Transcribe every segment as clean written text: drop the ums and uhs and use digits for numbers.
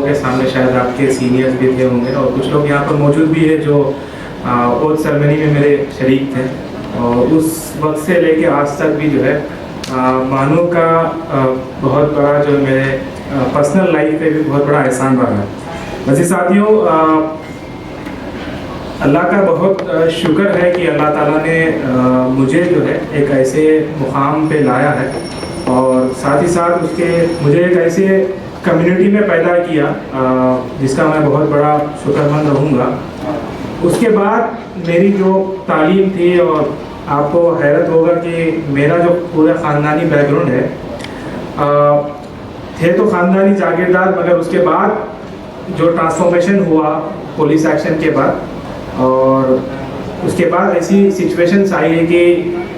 होंगे, सामने शायद आपके सीनियर्स भी थे होंगे और कुछ लोग यहाँ पर मौजूद भी है जो ओथ सेरेमनी में मेरे शरीक थे। और उस वक्त से लेके आज तक भी जो है मानू का बहुत बड़ा जो मेरे पर्सनल लाइफ पे भी बहुत बड़ा एहसान रहा है। वैसे साथियों, अल्लाह का बहुत शुक्र है कि अल्लाह ताला ने मुझे जो है एक ऐसे मुकाम पे लाया है और साथ ही साथ उसके मुझे एक ऐसे कम्युनिटी में पैदा किया जिसका मैं बहुत बड़ा शुक्रमंद रहूँगा। उसके बाद मेरी जो तालीम थी, और आपको हैरत होगा कि मेरा जो पूरा ख़ानदानी बैकग्राउंड है, थे तो ख़ानदानी जागीरदार, मगर उसके बाद जो ट्रांसफॉर्मेशन हुआ पुलिस एक्शन के बाद, और उसके बाद ऐसी सिचुएशंस आई है कि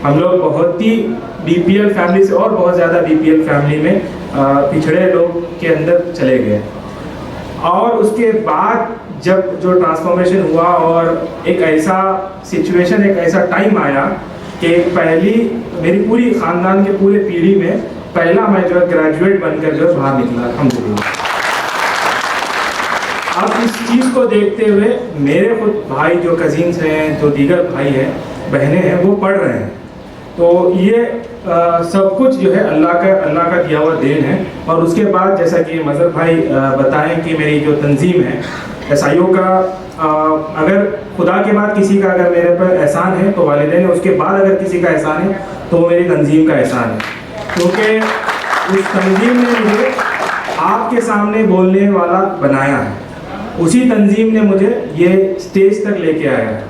हम लोग बहुत ही बीपीएल फैमिली से और बहुत ज़्यादा बीपीएल फैमिली में पिछड़े लोग के अंदर चले गए। और उसके बाद जब जो ट्रांसफॉर्मेशन हुआ और एक ऐसा सिचुएशन, एक ऐसा टाइम आया कि पहली मेरी पूरी ख़ानदान के पूरे पीढ़ी में पहला मैं जो है ग्रेजुएट बनकर जो बाहर निकला, अल्हम्दुलिल्लाह। अब इस चीज़ को देखते हुए मेरे खुद भाई जो कज़िन्स हैं, जो दीगर भाई हैं, बहनें हैं, वो पढ़ रहे हैं। तो ये सब कुछ जो है अल्लाह का दिया हुआ देन है। और उसके बाद जैसा कि मज़हर भाई बताएं कि मेरी जो तंजीम है एसआईओ का, अगर खुदा के बाद किसी का अगर मेरे पर एहसान है तो वालिदैन है, उसके बाद अगर किसी का एहसान है तो वो मेरी तंजीम का एहसान है, क्योंकि उस तंजीम ने मुझे आपके सामने बोलने वाला बनाया है। उसी तंजीम ने मुझे ये स्टेज तक लेके आया है।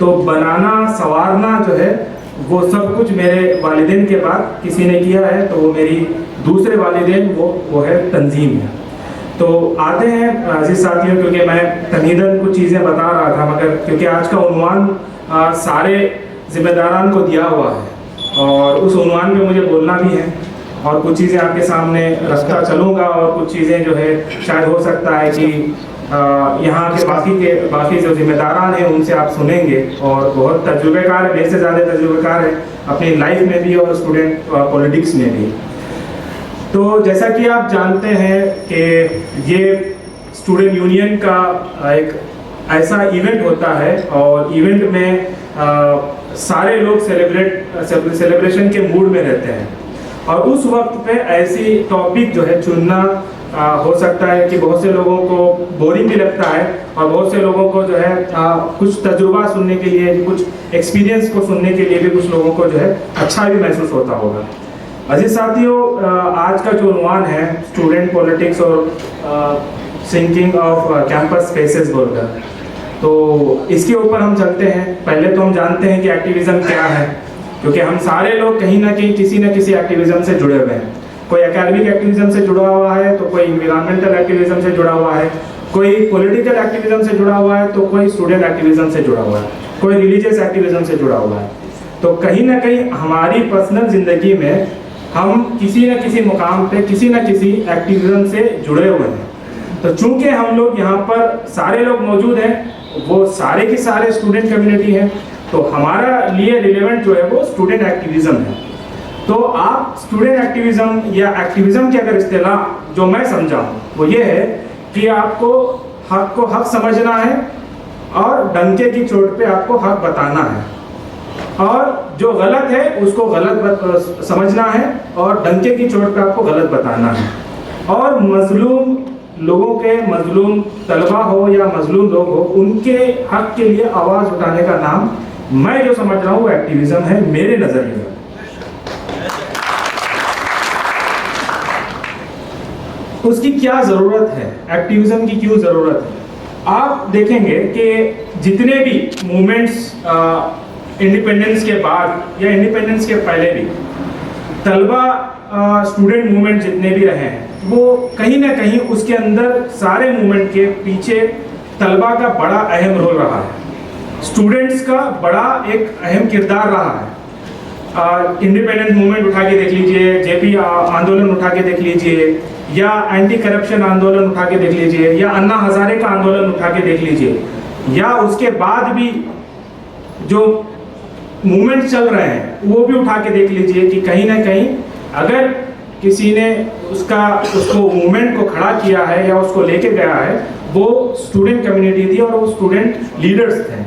तो बनाना संवारना जो है वो सब कुछ मेरे वालिदैन के बाद किसी ने किया है, तो वो मेरी दूसरे वालिदैन वो है तंजीम है। तो आते हैं अजीज साथियों, क्योंकि मैं तमहीदन कुछ चीज़ें बता रहा था, मगर क्योंकि आज का उन्वान सारे जिम्मेदारान को दिया हुआ है और उस उन्वान पे मुझे बोलना भी है और कुछ चीज़ें आपके सामने रखता चलूँगा और कुछ चीज़ें जो है शायद हो सकता है कि यहाँ के बाकी जो जिम्मेदारान हैं उनसे आप सुनेंगे, और बहुत तजुर्बेकार है, मेरे से ज़्यादा तजुर्बेकार है अपनी लाइफ में भी और स्टूडेंट पॉलिटिक्स में भी। तो जैसा कि आप जानते हैं कि ये स्टूडेंट यूनियन का एक ऐसा इवेंट होता है और इवेंट में सारे लोग सेलिब्रेशन के मूड में रहते हैं, और उस वक्त पे ऐसी टॉपिक जो है चुनना हो सकता है कि बहुत से लोगों को बोरिंग भी लगता है और बहुत से लोगों को जो है कुछ तजुर्बा सुनने के लिए, कुछ एक्सपीरियंस को सुनने के लिए भी कुछ लोगों को जो है अच्छा भी महसूस होता होगा। अजीज साथियों, आज का जो उन्वान है स्टूडेंट पॉलिटिक्स और सिंकिंग ऑफ कैंपस स्पेसेस बोलकर, तो इसके ऊपर हम चलते हैं। पहले तो हम जानते हैं कि एक्टिविज्म क्या है, क्योंकि हम सारे लोग कहीं ना कहीं किसी न किसी एक्टिविज्म से जुड़े हुए हैं। कोई एकेडमिक एक्टिविज्म से जुड़ा हुआ है, तो कोई इन्वायरमेंटल एक्टिविज्म से जुड़ा हुआ है, कोई पॉलिटिकल एक्टिविज्म से जुड़ा हुआ है, तो कोई स्टूडेंट एक्टिविज्म से जुड़ा हुआ है, कोई रिलीजियस एक्टिविज्म से जुड़ा हुआ है। तो कहीं ना कहीं हमारी पर्सनल ज़िंदगी में हम किसी न किसी मुकाम पे किसी न किसी एक्टिविज्म से जुड़े हुए हैं। तो चूंकि हम लोग यहाँ पर सारे लोग मौजूद हैं, वो सारे के सारे स्टूडेंट कम्युनिटी हैं, तो हमारा लिए रिलेवेंट जो है वो स्टूडेंट एक्टिविज्म है। तो आप स्टूडेंट एक्टिविज्म या एक्टिविज्म की अगर इस्तेलाह जो मैं समझा हूँ वो ये है कि आपको हक समझना है और डंके की चोट पे आपको हक बताना है, और जो गलत है उसको गलत समझना है और डंके की चोट पे आपको गलत बताना है। और मजलूम लोगों के, मजलूम तलबा हो या मजलूम लोग हो, उनके हक के लिए आवाज़ उठाने का नाम मैं जो समझ रहा हूँ वो एक्टिविज्म है मेरे नज़रिए में। उसकी क्या ज़रूरत है, एक्टिविज्म की क्यों ज़रूरत है? आप देखेंगे कि जितने भी मूवमेंट्स इंडिपेंडेंस के बाद या इंडिपेंडेंस के पहले भी तलबा स्टूडेंट मूवमेंट जितने भी रहे हैं, वो कहीं ना कहीं उसके अंदर सारे मूवमेंट के पीछे तलबा का बड़ा अहम रोल रहा है, स्टूडेंट्स का बड़ा एक अहम किरदार रहा है। इंडिपेंडेंस मूवमेंट उठा के देख लीजिए, जेपी आंदोलन उठा के देख लीजिए, या एंटी करप्शन आंदोलन उठा के देख लीजिए, या अन्ना हजारे का आंदोलन उठा के देख लीजिए, या उसके बाद भी जो मूवमेंट चल रहे हैं वो भी उठा के देख लीजिए कि कहीं ना कहीं अगर किसी ने उसको मूवमेंट को खड़ा किया है या उसको लेके गया है, वो स्टूडेंट कम्युनिटी थी और वो स्टूडेंट लीडर्स थे।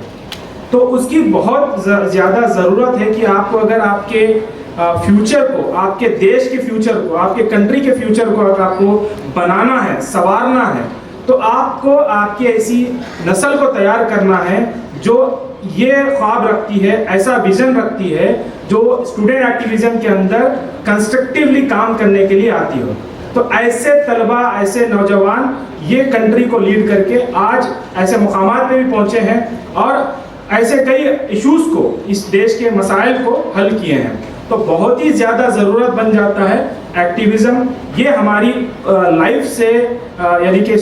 तो उसकी बहुत ज़्यादा ज़रूरत है कि आपको अगर आपके फ्यूचर को, आपके देश के फ्यूचर को, आपके कंट्री के फ्यूचर को अगर आपको बनाना है, संवारना है, तो आपको आपकी ऐसी नस्ल को तैयार करना है जो ये ख्वाब रखती है, ऐसा विजन रखती है, जो स्टूडेंट एक्टिविज्म के अंदर कंस्ट्रक्टिवली काम करने के लिए आती हो। तो ऐसे तलबा, ऐसे नौजवान ये कंट्री को लीड करके आज ऐसे मुकामात पे भी पहुंचे हैं और ऐसे कई इश्यूज को, इस देश के मसाइल को हल किए हैं। तो बहुत ही ज़्यादा ज़रूरत बन जाता है एक्टिविज़्म। ये हमारी लाइफ से, यानी कि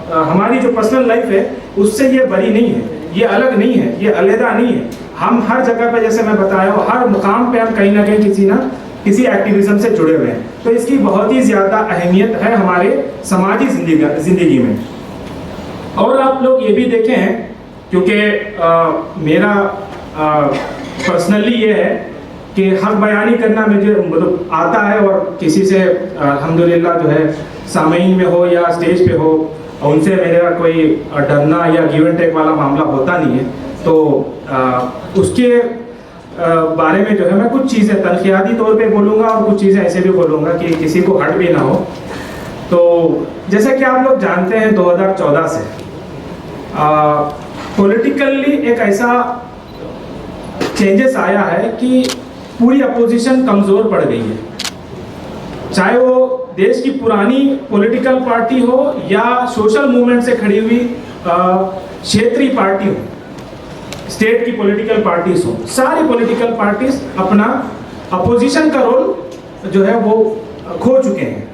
हमारी जो पर्सनल लाइफ है उससे ये बरी नहीं है, ये अलग नहीं है, ये अलहदा नहीं है। हम हर जगह पे, जैसे मैं बताया हूँ, हर मुकाम पे हम कहीं ना कहीं किसी एक्टिविज़्म से जुड़े हुए हैं। तो इसकी बहुत ही ज़्यादा अहमियत है हमारे समाजी ज़िंदगी में। और आप लोग ये भी देखें हैं, क्योंकि मेरा पर्सनली ये है कि हक बयानी करना मुझे मतलब आता है, और किसी से अल्हम्दुलिल्लाह जो है सामईन में हो या स्टेज पे हो, उनसे मेरा कोई डरना या गिव एंड टेक वाला मामला होता नहीं है। तो उसके बारे में जो है मैं कुछ चीज़ें तनख्याती तौर पे बोलूँगा और कुछ चीज़ें ऐसे भी बोलूँगा कि किसी को हर्ट भी ना हो। तो जैसे कि आप लोग जानते हैं 2014 से पॉलिटिकली एक ऐसा चेंजेस आया है कि पूरी अपोजिशन कमज़ोर पड़ गई है, चाहे वो देश की पुरानी पॉलिटिकल पार्टी हो या सोशल मूवमेंट से खड़ी हुई क्षेत्रीय पार्टी हो, स्टेट की पॉलिटिकल पार्टीज हो। सारी पॉलिटिकल पार्टीज अपना अपोजिशन का रोल जो है वो खो चुके हैं।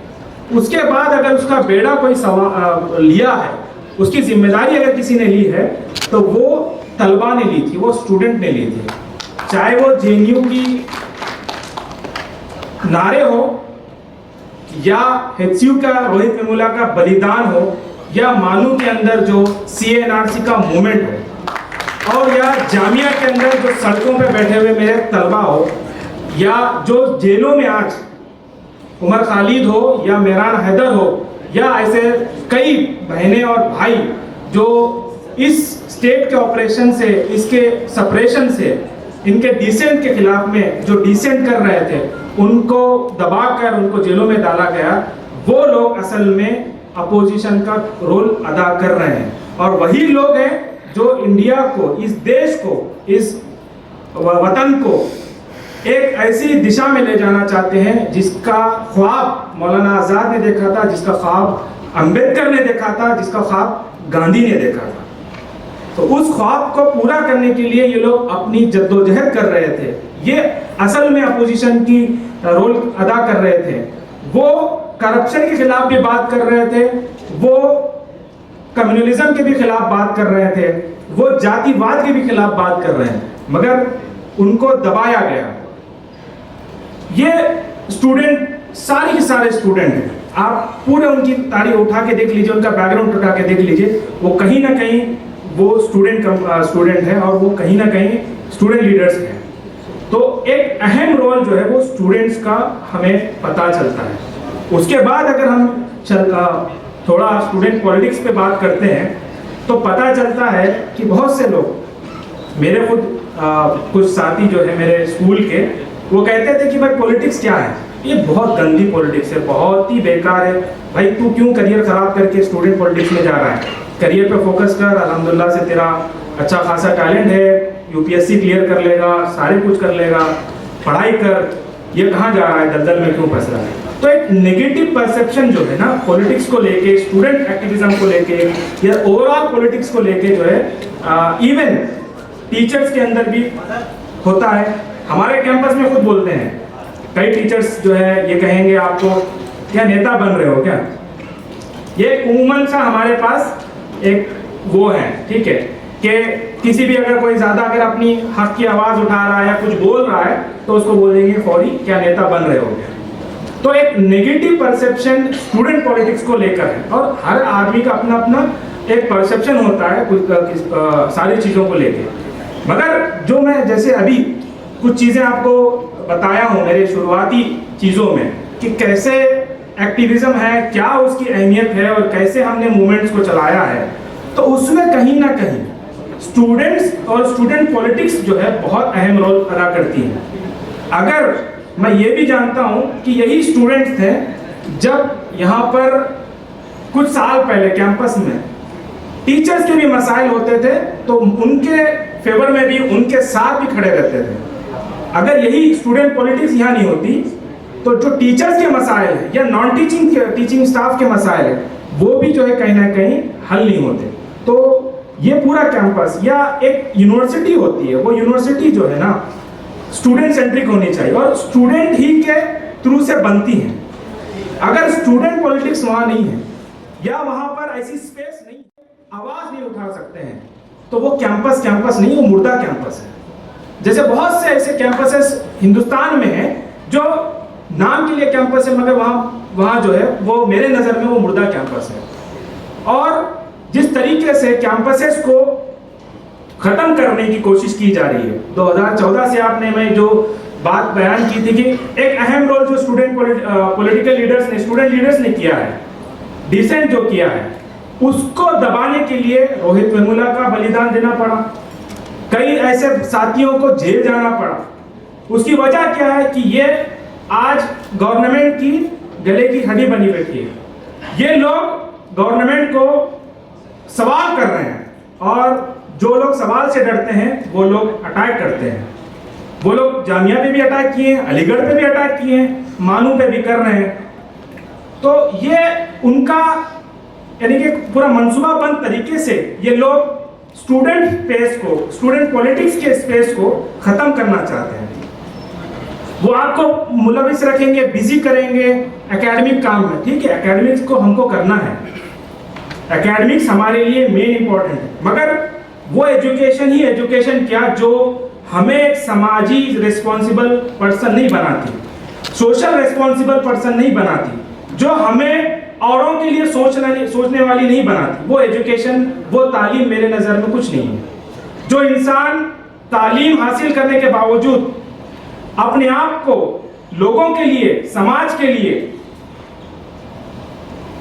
उसके बाद अगर उसका बेड़ा कोई लिया है, उसकी जिम्मेदारी अगर किसी ने ली है, तो वो तलबा ने ली थी, वो स्टूडेंट ने ली थी। चाहे वो जेएनयू की नारे हो या एचयू का, रोहित वेमुला का बलिदान हो, या मानू के अंदर जो सीएनआरसी का मूवमेंट हो, और या जामिया के अंदर जो सड़कों पे बैठे हुए मेरे तलबा हो, या जो जेलों में आज उमर खालिद हो या मेहरान हैदर हो, या ऐसे कई बहनें और भाई जो इस स्टेट के ऑपरेशन से, इसके सप्रेशन से, इनके डिसेंट के खिलाफ में जो डिसेंट कर रहे थे, उनको दबाकर उनको जेलों में डाला गया। वो लोग असल में अपोजिशन का रोल अदा कर रहे हैं, और वही लोग हैं जो इंडिया को, इस देश को, इस वतन को एक ऐसी दिशा में ले जाना चाहते हैं जिसका ख्वाब मौलाना आज़ाद ने देखा था, जिसका ख्वाब अंबेडकर ने देखा था, जिसका ख्वाब गांधी ने देखा था। तो उस ख्वाब को पूरा करने के लिए ये लोग अपनी जद्दोजहद कर रहे थे। ये असल में अपोजिशन की रोल अदा कर रहे थे। वो करप्शन के खिलाफ भी बात कर रहे थे, वो कम्युनलिज्म के भी खिलाफ बात कर रहे थे, वो जातिवाद के भी खिलाफ बात कर रहे हैं, मगर उनको दबाया गया। ये स्टूडेंट, सारे के सारे स्टूडेंट हैं, आप पूरे उनकी तारीख उठा के देख लीजिए, उनका बैकग्राउंड उठा के देख लीजिए, वो कहीं ना कहीं वो स्टूडेंट है और वो कहीं ना कहीं स्टूडेंट लीडर्स हैं। तो एक अहम रोल जो है वो स्टूडेंट्स का हमें पता चलता है। उसके बाद अगर हम थोड़ा स्टूडेंट पॉलिटिक्स पे बात करते हैं, तो पता चलता है कि बहुत से लोग, मेरे खुद कुछ साथी जो है मेरे स्कूल के, वो कहते थे कि भाई पॉलिटिक्स क्या है, ये बहुत गंदी पॉलिटिक्स है, बहुत ही बेकार है, भाई तू क्यों करियर खराब करके स्टूडेंट पॉलिटिक्स में जा रहा है, करियर पे फोकस कर, अल्हम्दुलिल्लाह से तेरा अच्छा खासा टैलेंट है, यूपीएससी क्लियर कर लेगा, सारे कुछ कर लेगा, पढ़ाई कर, ये कहाँ जा रहा है, दलदल में क्यों फंस रहा है। तो एक नेगेटिव परसेप्शन जो है ना पॉलिटिक्स को लेके, स्टूडेंट एक्टिविज्म को लेके, या ओवरऑल पॉलिटिक्स को लेके जो है, इवन टीचर्स के अंदर भी होता है। हमारे कैंपस में खुद बोलते हैं कई टीचर्स जो है, ये कहेंगे आपको क्या नेता बन रहे हो क्या। ये उम्मन सा हमारे पास एक वो है, ठीक है, कि किसी भी अगर कोई ज्यादा अगर अपनी हक की आवाज उठा रहा है या कुछ बोल रहा है, तो उसको बोल देंगे फौरी क्या नेता बन रहे हो क्या। तो एक नेगेटिव परसेप्शन स्टूडेंट पॉलिटिक्स को लेकर है, और हर आदमी का अपना अपना एक परसेप्शन होता है सारी चीज़ों को लेकर। मगर जो मैं जैसे अभी कुछ चीज़ें आपको बताया हूँ मेरे शुरुआती चीज़ों में, कि कैसे एक्टिविज्म है, क्या उसकी अहमियत है और कैसे हमने मूवमेंट्स को चलाया है, तो उसमें कहीं ना कहीं स्टूडेंट्स और स्टूडेंट पॉलिटिक्स जो है बहुत अहम रोल अदा करती है। अगर मैं ये भी जानता हूँ कि यही स्टूडेंट्स थे जब यहाँ पर कुछ साल पहले कैंपस में टीचर्स के भी मसाइल होते थे तो उनके फेवर में भी, उनके साथ भी खड़े रहते थे। अगर यही स्टूडेंट पॉलिटिक्स यहाँ नहीं होती तो जो टीचर्स के मसाइल है या नॉन टीचिंग स्टाफ के मसाइल है वो भी जो है कहीं ना कहीं हल नहीं होते। तो ये पूरा कैंपस या एक यूनिवर्सिटी होती है, वो यूनिवर्सिटी जो है ना स्टूडेंट सेंट्रिक होनी चाहिए और स्टूडेंट ही के थ्रू से बनती है। अगर स्टूडेंट पॉलिटिक्स वहाँ नहीं है या वहाँ पर ऐसी स्पेस नहीं, आवाज नहीं उठा सकते हैं, तो वो कैंपस नहीं, वो मुर्दा कैंपस है। जैसे बहुत से ऐसे कैंपसेस हिंदुस्तान में हैं जो नाम के लिए कैंपस है मगर वहाँ जो है वो मेरे नज़र में वो मुर्दा कैंपस है। और जिस तरीके से कैंपसेस को खत्म करने की कोशिश की जा रही है, 2014 से आपने मैं जो बात बयान की थी कि एक अहम रोल जो स्टूडेंट पॉलिटिकल लीडर्स ने, स्टूडेंट लीडर्स ने किया है, डिसेंट जो किया है, उसको दबाने के लिए रोहित वेमुला का बलिदान देना पड़ा, कई ऐसे साथियों को जेल जाना पड़ा। उसकी वजह क्या है कि ये आज गवर्नमेंट की गले की हड्डी बनी बैठी है। ये लोग गवर्नमेंट को सवाल कर रहे हैं और जो लोग सवाल से डरते हैं वो लोग अटैक करते हैं। वो लोग जामिया पे भी अटैक किए हैं, अलीगढ़ पे भी अटैक किए हैं, मानू पे भी कर रहे हैं। तो ये उनका यानी कि पूरा मंसूबाबंद तरीके से ये लोग स्टूडेंट स्पेस को, स्टूडेंट पॉलिटिक्स के स्पेस को खत्म करना चाहते हैं। वो आपको मुलविस रखेंगे, बिजी करेंगे एकेडमिक काम में। ठीक है, एकेडमिक्स को हमको करना है, एकेडमिक्स हमारे लिए मेन इंपॉर्टेंट है, मगर वो एजुकेशन ही एजुकेशन क्या जो हमें एक समाजी रिस्पॉन्सिबल पर्सन नहीं बनाती, सोशल रिस्पॉन्सिबल पर्सन नहीं बनाती, जो हमें औरों के लिए सोचने वाली नहीं बनाती। वो एजुकेशन, वो तालीम मेरे नज़र में कुछ नहीं है। जो इंसान तालीम हासिल करने के बावजूद अपने आप को लोगों के लिए, समाज के लिए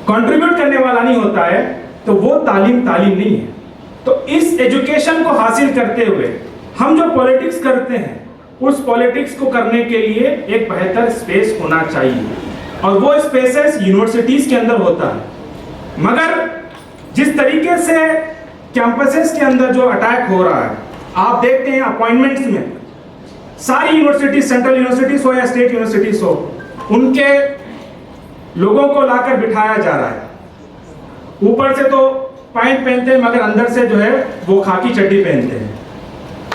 कंट्रीब्यूट करने वाला नहीं होता है, तो वो तालीम नहीं है। तो इस एजुकेशन को हासिल करते हुए हम जो पॉलिटिक्स करते हैं, उस पॉलिटिक्स को करने के लिए एक बेहतर स्पेस होना चाहिए और वो स्पेसेस यूनिवर्सिटीज के अंदर होता है। मगर जिस तरीके से कैंपसेस के अंदर जो अटैक हो रहा है, आप देखते हैं अपॉइंटमेंट्स में सारी यूनिवर्सिटी, सेंट्रल यूनिवर्सिटीज हो या स्टेट यूनिवर्सिटीज हो, उनके लोगों को लाकर बिठाया जा रहा है। ऊपर से तो पैंट पहनते हैं मगर अंदर से जो है वो खाकी चड्डी पहनते हैं।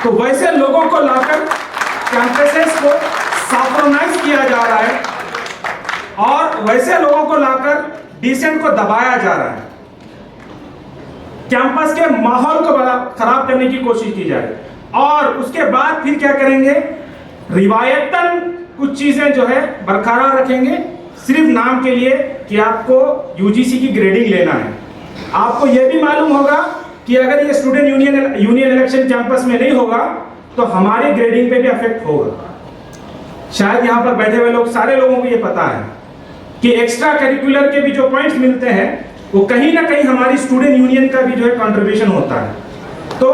तो वैसे लोगों को लाकर कैंपसेस को सैक्रोनाइज किया जा रहा है और वैसे लोगों को लाकर डिसेंट को दबाया जा रहा है। कैंपस के माहौल को बड़ा खराब करने की कोशिश की जा रही है और उसके बाद फिर क्या करेंगे, रिवायतन कुछ चीजें जो है बरकरार रखेंगे सिर्फ नाम के लिए कि आपको यूजीसी की ग्रेडिंग लेना है। आपको यह भी मालूम होगा कि अगर ये स्टूडेंट यूनियन इलेक्शन कैंपस में नहीं होगा तो हमारे ग्रेडिंग पे भी अफेक्ट होगा। शायद यहाँ पर बैठे हुए लोग, सारे लोगों को ये पता है कि एक्स्ट्रा करिकुलर के भी जो पॉइंट्स मिलते हैं वो कहीं ना कहीं हमारी स्टूडेंट यूनियन का भी जो है कंट्रीब्यूशन होता है। तो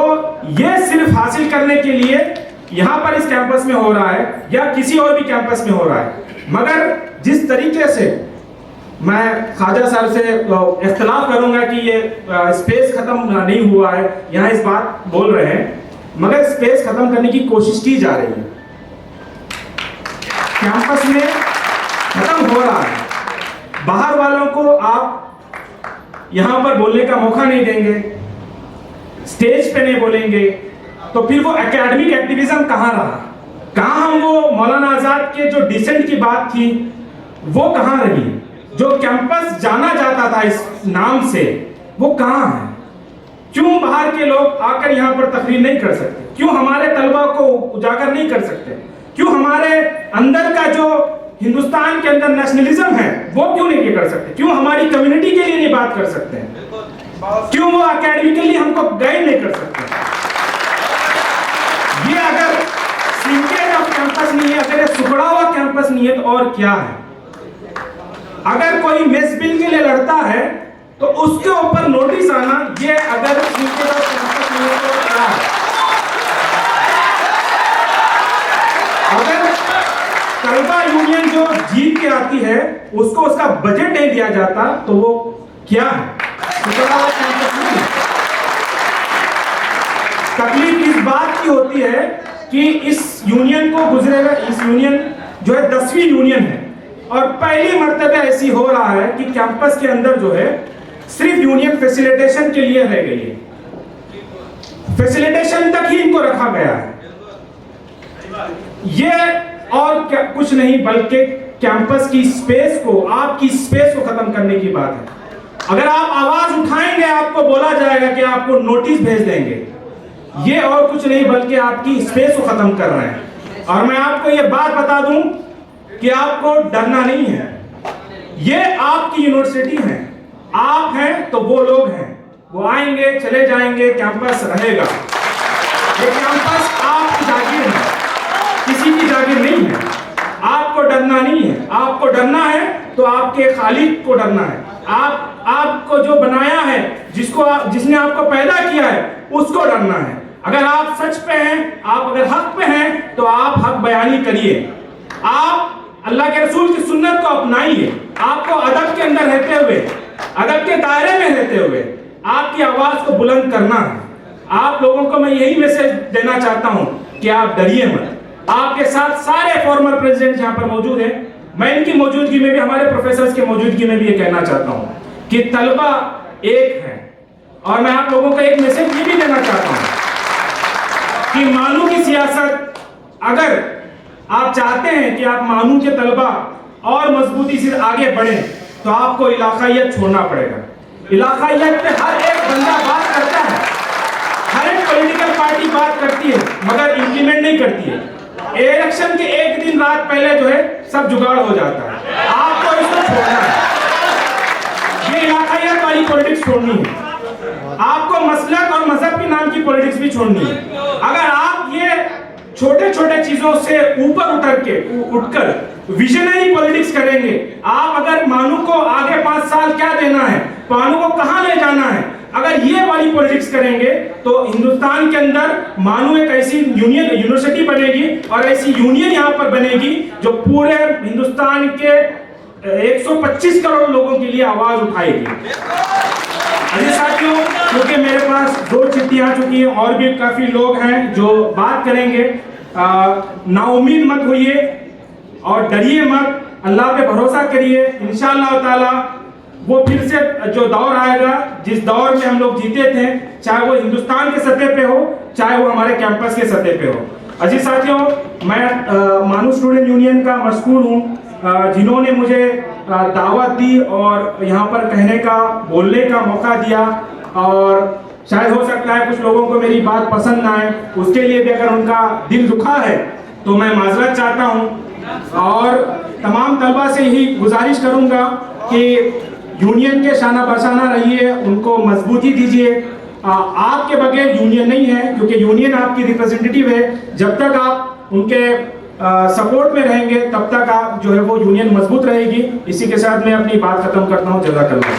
ये सिर्फ हासिल करने के लिए यहाँ पर इस कैंपस में हो रहा है या किसी और भी कैंपस में हो रहा है। मगर जिस तरीके से मैं ख्वाजा साहब से इख्तिलाफ करूंगा कि ये स्पेस खत्म नहीं हुआ है, यहाँ इस बात बोल रहे हैं, मगर स्पेस खत्म करने की कोशिश की जा रही है। कैंपस में खत्म हो रहा है, बाहर वालों को आप यहाँ पर बोलने का मौका नहीं देंगे, स्टेज पे नहीं बोलेंगे, तो फिर वो एकेडमिक एक्टिविज्म कहाँ रहा? कहाँ हम वो मौलाना आजाद के जो डिसेंट की बात थी वो कहाँ रही? जो कैंपस जाना जाता था इस नाम से, वो कहाँ है? क्यों बाहर के लोग आकर यहाँ पर तकरीर नहीं कर सकते? क्यों हमारे तलबा को उजागर नहीं कर सकते? क्यों हमारे अंदर का जो हिंदुस्तान के अंदर नेशनलिज्म है वो क्यों नहीं कर सकते? क्यों हमारी कम्युनिटी के लिए नहीं बात कर सकते हैं? क्यों वो एकेडमिकली हमको गाइड नहीं कर सकते? ये अगर श्रिंकेज ऑफ कैंपस नहीं है, अगर ये सुखड़ा हुआ कैंपस नहीं है, तो और क्या है? अगर कोई मेस बिल के लिए लड़ता है तो उसके ऊपर नोटिस आना, ये अगर अगर तलबा यूनियन जो जीत के आती है उसको उसका बजट नहीं दिया जाता तो वो क्या है? तकलीफ इस बात की होती है कि इस यूनियन को गुजरे हुए, इस यूनियन जो है 10वीं यूनियन है और पहली मर्तबा ऐसी हो रहा है कि कैंपस के अंदर जो है सिर्फ यूनियन फैसिलिटेशन के लिए रह गई है, फैसिलिटेशन तक ही इनको रखा गया है। ये और क्या कुछ नहीं बल्कि कैंपस की स्पेस को, आपकी स्पेस को खत्म करने की बात है। अगर आप आवाज उठाएंगे आपको बोला जाएगा कि आपको नोटिस भेज देंगे, ये और कुछ नहीं बल्कि आपकी स्पेस को खत्म कर रहे हैं। और मैं आपको ये बात बता दूं कि आपको डरना नहीं है, ये आपकी यूनिवर्सिटी है, आप हैं तो वो लोग हैं, वो आएंगे चले जाएंगे, कैंपस रहेगा। ये कैंपस आपकी जागीर है, किसी की जागीर नहीं है। आपको डरना नहीं है, आपको डरना है तो आपके खालिक को डरना है। आपको जो बनाया है, जिसने आपको पैदा किया है उसको डरना है। अगर आप सच पे हैं, आप अगर हक पे हैं तो आप हक बयानी करिए, आप अल्लाह के रसूल की सुन्नत को अपनाइए। आपको अदब के अंदर रहते हुए, अदब के दायरे में रहते हुए आपकी आवाज को बुलंद करना है। आप लोगों को मैं यही मैसेज देना चाहता हूं कि आप डरिए मत। आपके साथ सारे फॉर्मर प्रेसिडेंट यहाँ पर मौजूद हैं, मैं इनकी मौजूदगी में भी, हमारे प्रोफेसर्स की मौजूदगी में भी ये कहना चाहता हूं कि तलबा एक है। और मैं आप लोगों को एक मैसेज ये भी देना चाहता हूं कि मानू की सियासत, अगर आप चाहते हैं कि आप मानू के तलबा और मजबूती से आगे बढ़े तो आपको इलाकाइयत छोड़ना पड़ेगा। इलाकाइयत पे हर एक बंदा बात करता है, हर एक पॉलिटिकल पार्टी बात करती है मगर इंप्लीमेंट नहीं करती है। इलेक्शन के एक दिन रात पहले जो है सब जुगाड़ हो जाता है। आपको इसको छोड़ना है, ये इलाकाइयत वाली पॉलिटिक्स छोड़नी है। आपको मसलक और मजहब के नाम की पॉलिटिक्स भी छोड़नी है। अगर आप ये छोटे छोटे चीजों से ऊपर उठकर विजनरी पॉलिटिक्स करेंगे, आप अगर मानू को आगे 5 साल क्या देना है, मानू को कहां ले जाना है, अगर ये वाली पॉलिटिक्स करेंगे तो हिंदुस्तान के अंदर मानू एक ऐसी यूनिवर्सिटी बनेगी और ऐसी यूनियन यहां पर बनेगी जो पूरे हिंदुस्तान के 125 करोड़ लोगों के लिए आवाज उठाएगी। अरे साथियों, क्योंकि मेरे पास 2 चिट्ठियां आ चुकी हैं और भी काफी लोग हैं जो बात करेंगे, नाउमीद मत होइए और डरिए मत, अल्लाह पे भरोसा करिए। इंशाअल्लाह ताला वो फिर से जो दौर आएगा जिस दौर में हम लोग जीते थे, चाहे वो हिंदुस्तान के सतह पे हो चाहे वो हमारे कैंपस के सतह पे हो। अजीज साथियों, मैं मानू स्टूडेंट यूनियन का मशकूर हूँ जिन्होंने मुझे दावत दी और यहाँ पर कहने का, बोलने का मौका दिया। और शायद हो सकता है कुछ लोगों को मेरी बात पसंद ना आए, उसके लिए भी अगर उनका दिल दुखा है तो मैं माजरत चाहता हूँ। और तमाम तलबा से यही गुजारिश करूँगा कि यूनियन के शाना बशाना रहिए, उनको मजबूती दीजिए। आपके बगैर यूनियन नहीं है, क्योंकि यूनियन आपकी रिप्रेजेंटेटिव है। जब तक आप उनके सपोर्ट में रहेंगे तब तक आप जो है वो यूनियन मजबूत रहेगी। इसी के साथ मैं अपनी बात खत्म करता हूँ। जज़ाकल्लाह।